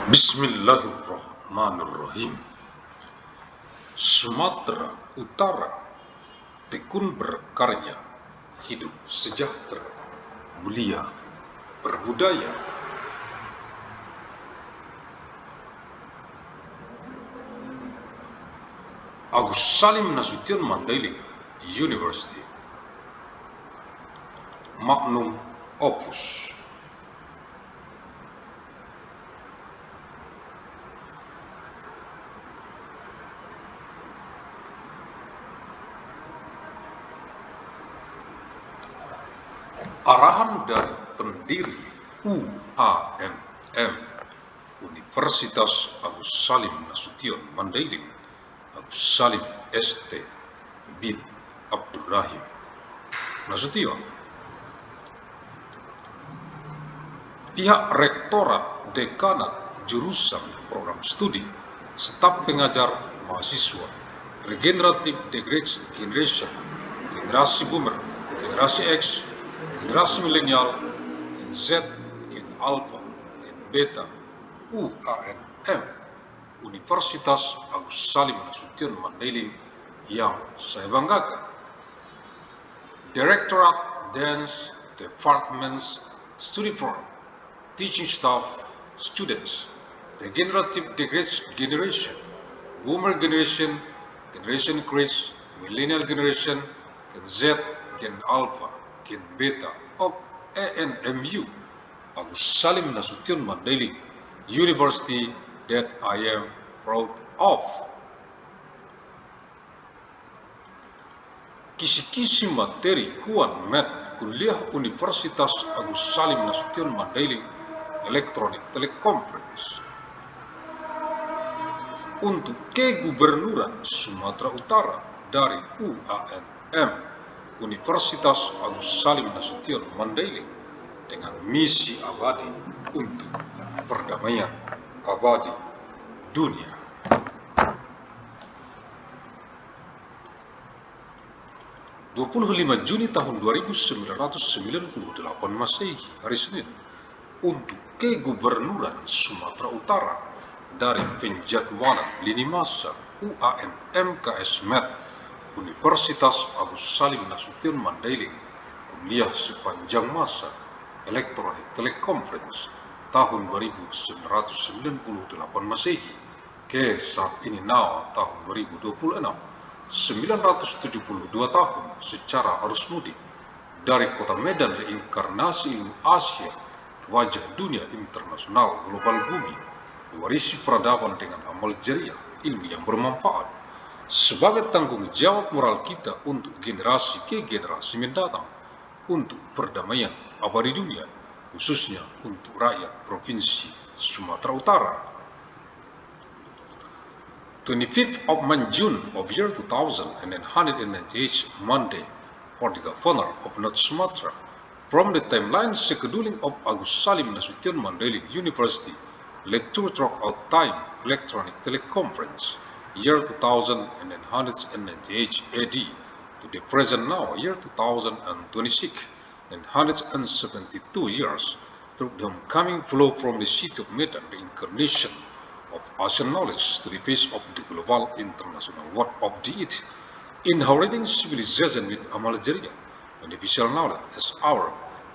Bismillahirrahmanirrahim. Sumatera Utara tekun berkarya, hidup sejahtera, mulia, berbudaya. Agus Salim Nasution Mandailing University. Magnum Opus. Arahan dari pendiri UANM Universitas Agus Salim Nasution Mandailing, Agus Salim ST bin Abdurrahim Nasution. Pihak Rektorat, Dekanat, Jurusan Program Studi, Staf Pengajar, Mahasiswa, Regenerative Generation, Generasi Boomer, Generasi X, Generasi Milenial, Gen Z, Gen Alpha, Gen Beta, UANM Universitas Agus Salim Nasution Mandailing yang saya banggakan. Directorate, Dance, Departments, Study Program, Teaching Staff, Students, Regenerative Generation, Boomer Generation, Generation X, Millennial Generation, Gen Z, Gen Alpha, Gen Beta of ANMU Agus Salim Nasution Mandailing University that I am proud of. Kisi-kisi materi Kuan Met Kuliah Universitas Agus Salim Nasution Mandailing Electronic Teleconference untuk Kegubernuran Sumatera Utara dari UANM Universitas Agus Salim Nasution Mandailing dengan misi abadi untuk perdamaian abadi dunia. Juni tahun 1998 Masehi, hari Senin, untuk Kegubernuran Sumatera Utara dari penjadwalan lini masa UANM KS Met Universitas Agus Salim Nasution Mandailing kuliah sepanjang masa Electronic Teleconference tahun 1998 Masehi ke saat ini tahun 2026, 972 tahun secara arus mudik dari kota Medan reinkarnasi ilmu Asia ke wajah dunia internasional global bumi, mewarisi peradaban dengan amal jariah, ilmu yang bermanfaat sebagai tanggung jawab moral kita untuk generasi ke generasi mendatang, untuk perdamaian abadi dunia, khususnya untuk rakyat Provinsi Sumatera Utara. 25th of June of year 2198 Monday for the Governor of North Sumatra from the timeline scheduling of Agus Salim Nasution Mandailing University lecture throughout time electronic teleconference year 2998 AD to the present now year 2026, 972 years through the homecoming flow from the city of Medan, the incarnation of Asian knowledge to the face of the global international world of the it, inheriting civilization with amal jariah, beneficial knowledge as our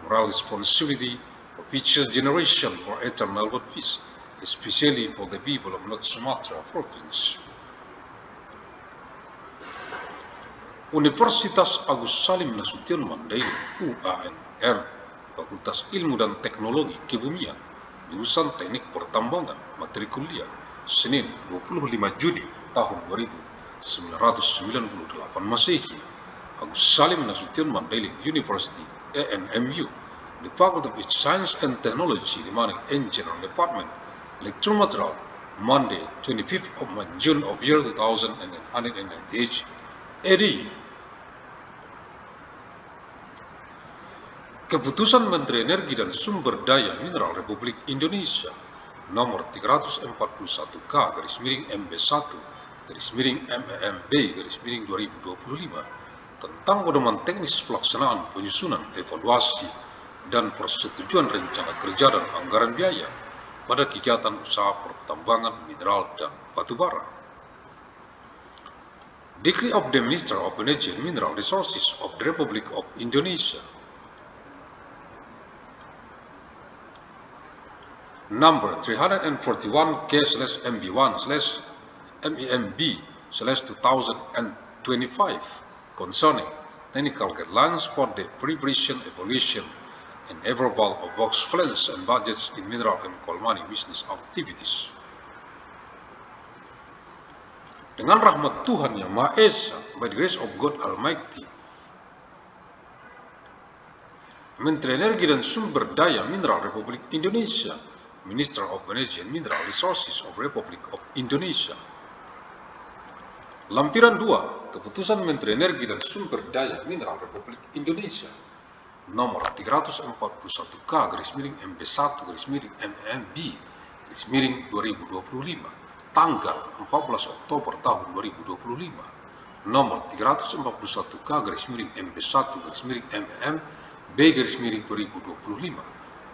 moral responsibility for future generation for eternal world peace, especially for the people of North Sumatra Province. Universitas Agus Salim Nasution Mandailing UANM Fakultas Ilmu dan Teknologi Kebumian Jurusan Teknik Pertambangan materi kuliah Senin 25 Juni tahun 1998 Masehi. Agus Salim Nasution Mandailing University ANMU, the Faculty of Science and Technology, the Mining Engineering Department, lecture material Monday 25th of June of year 1998 AD. Keputusan Menteri Energi dan Sumber Daya Mineral Republik Indonesia nomor 341-MB1-MEMB-2025 tentang pedoman teknis pelaksanaan penyusunan evaluasi dan persetujuan rencana kerja dan anggaran biaya pada kegiatan usaha pertambangan mineral dan batu bara. Decree of the Minister of Energy and Mineral Resources of the Republic of Indonesia number 341/MB1/MEMB/2025 concerning technical guidelines for the preparation, evaluation, and approval of works plans and budgets in mineral and coal mining business activities. Dengan rahmat Tuhan Yang Maha Esa, by the grace of God Almighty, Menteri Energi dan Sumber Daya Mineral Republik Indonesia, Minister of Energy and Mineral Resources of Republic of Indonesia. Lampiran 2, Keputusan Menteri Energi dan Sumber Daya Mineral Republik Indonesia nomor 341/B/MEMB/2025 tanggal 14 Oktober tahun 2025 nomor 341/MB1/MEMB/2025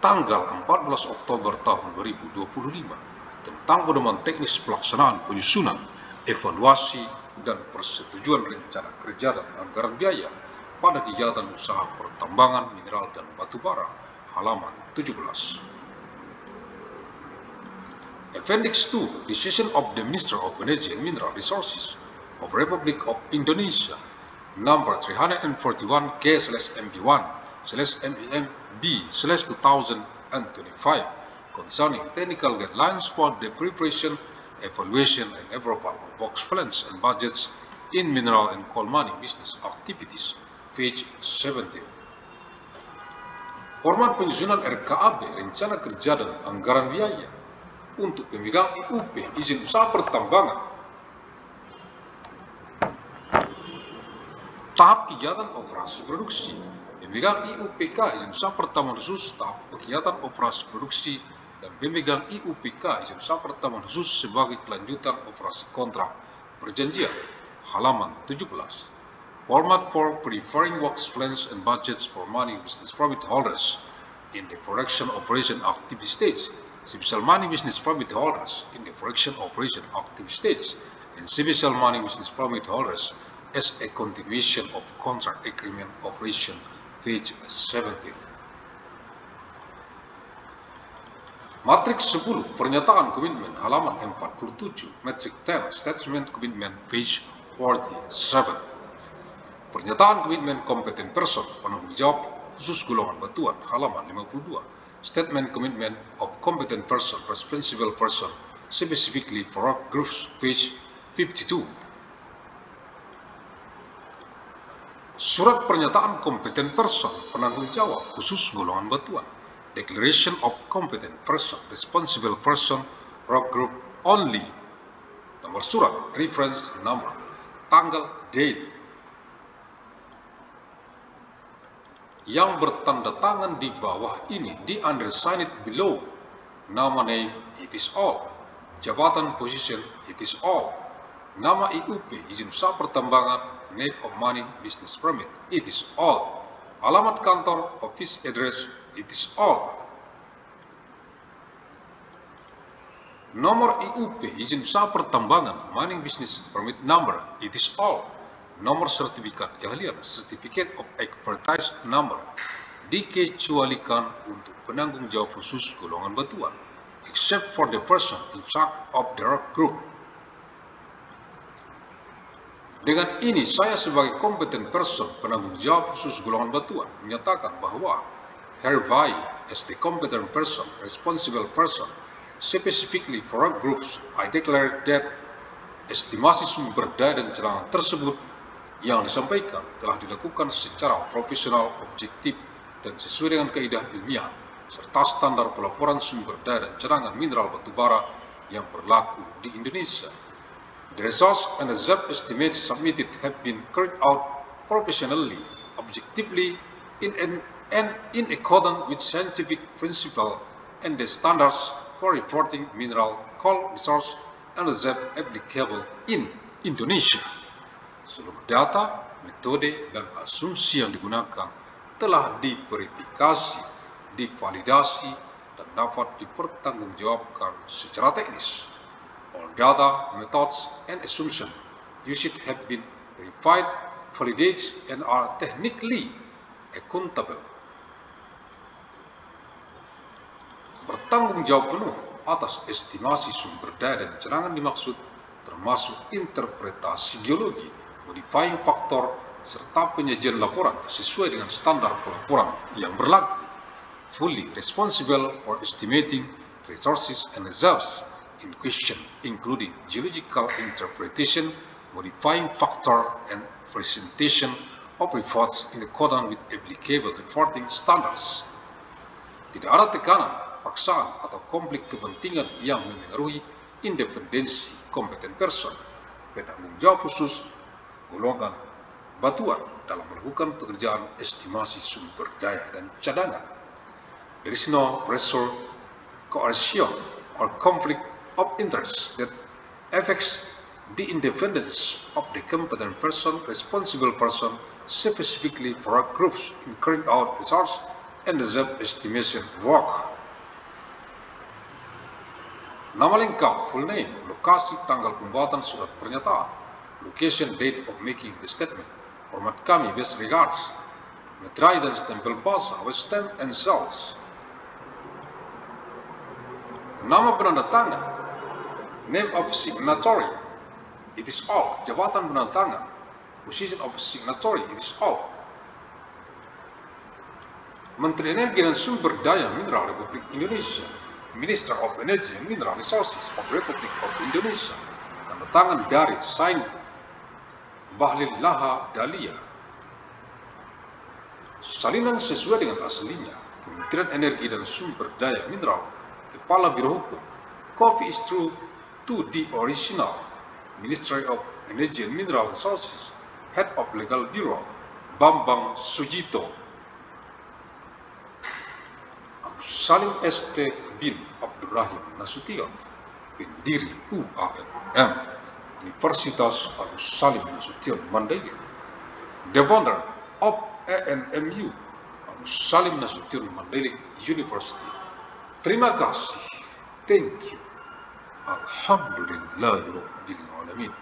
tanggal 14 Oktober tahun 2025 tentang pedoman teknis pelaksanaan penyusunan, evaluasi, dan persetujuan rencana kerja dan anggaran biaya pada kegiatan usaha pertambangan mineral dan batu bara halaman 17. Appendix 2, Decision of the Minister of Energy and Mineral Resources of Republic of Indonesia number 341/MB1/MEMB/2025 concerning technical guidelines for the preparation, evaluation, and approval of works plans and budgets in mineral and coal mining business activities, page 17. Format penyusunan RKAB, Rencana Kerja dan Anggaran Biaya untuk pemegang IUP, izin usaha pertambangan, tahap kegiatan operasi produksi, pemegang IUPK, izin usaha pertambangan khusus, tahap kegiatan operasi produksi, dan pemegang IUPK, izin usaha pertambangan khusus sebagai kelanjutan operasi kontrak perjanjian, halaman 17. Format for preparing works plans and budgets for mining business permit holders in the production operation activity stage, special mining business permit holders in the production operation active stage, and special mining business permit holders as a continuation of contract agreement operation, page 17. Matriks 10, Pernyataan Komitmen, halaman 47, Matriks 10, Statement Commitment, page 47. Pernyataan Komitmen Kompetent Person, penanggung jawab khusus golongan batuan, halaman 52. Statement Commitment of Competent Person, Responsible Person, specifically for rock groups, page 52. Surat Pernyataan Kompetent Person, penanggung jawab khusus golongan batuan, Declaration of Competent Person, Responsible Person, rock group only. Nomor surat, reference number, tanggal, date, yang bertanda tangan di bawah ini, di undersigned below. Nama name, it is all. Jabatan position, it is all. Nama IUP, izin usaha pertambangan, name of mining business permit, it is all. Alamat kantor, office address, it is all. Nomor IUP, izin usaha pertambangan, mining business permit number, it is all. Nomor sertifikat keahlian, certificate of expertise number, dikecualikan untuk penanggung jawab khusus golongan batuan, except for the person in charge of the rock group. Dengan ini, saya sebagai competent person, penanggung jawab khusus golongan batuan, menyatakan bahwa hereby, as the competent person, responsible person, specifically for rock groups, I declare that estimasi sumber daya dan cadangan tersebut yang disampaikan telah dilakukan secara profesional, objektif, dan sesuai dengan kaidah ilmiah, serta standar pelaporan sumber daya dan cadangan mineral batubara yang berlaku di Indonesia. The results and reserve estimates submitted have been carried out professionally, objectively, in accordance with scientific principle and the standards for reporting mineral, coal resource, and reserve applicable in Indonesia. Seluruh data, metode, dan asumsi yang digunakan telah diverifikasi, divalidasi, dan dapat dipertanggungjawabkan secara teknis. All data, methods, and assumptions used have been verified, validated, and are technically accountable. Bertanggung jawab penuh atas estimasi sumber daya dan cadangan dimaksud termasuk interpretasi geologi, modifying factor, serta penyajian laporan sesuai dengan standar pelaporan yang berlaku. Fully responsible for estimating resources and reserves in question, including geological interpretation, modifying factor, and presentation of reports in accordance with applicable reporting standards. Tidak ada tekanan, paksaan, atau konflik kepentingan yang memengaruhi independensi kompeten person, penanggung jawab khusus, golongan, batuan dalam melakukan pekerjaan estimasi sumber daya dan cadangan. There is no pressure, coercion, or conflict of interest that affects the independence of the competent person, responsible person, specifically for groups in carrying out research and reserve estimation work. Nama lengkap, full name, lokasi, tanggal pembuatan surat pernyataan, location, date of making the statement, format kami, best regards, meterai dan stempel basah, with stamp and seals. Nama penanda tangan, name of signatory, it is all. Jabatan penanda tangan, position of signatory, it is all. Menteri Energi dan Sumber Daya Mineral Republik Indonesia, Minister of Energy and Mineral Resources of Republic of Indonesia, tanda tangan dari signed Bahlil Laha Dahlia. Salinan sesuai dengan aslinya, Kementerian Energi dan Sumber Daya Mineral, Kepala Biro Hukum, copy is true to the original, Ministry of Energy and Mineral Resources, Head of Legal Bureau, Bambang Sujito. Agus Salim ST bin Abdurrahim Nasution, pendiri UAMM, Universitas Agus Salim Nasution Mandailing, the founder of ANMU, Agus Salim Nasution Mandailing University. Terima kasih. Thank you. Alhamdulillahirabbil alamin.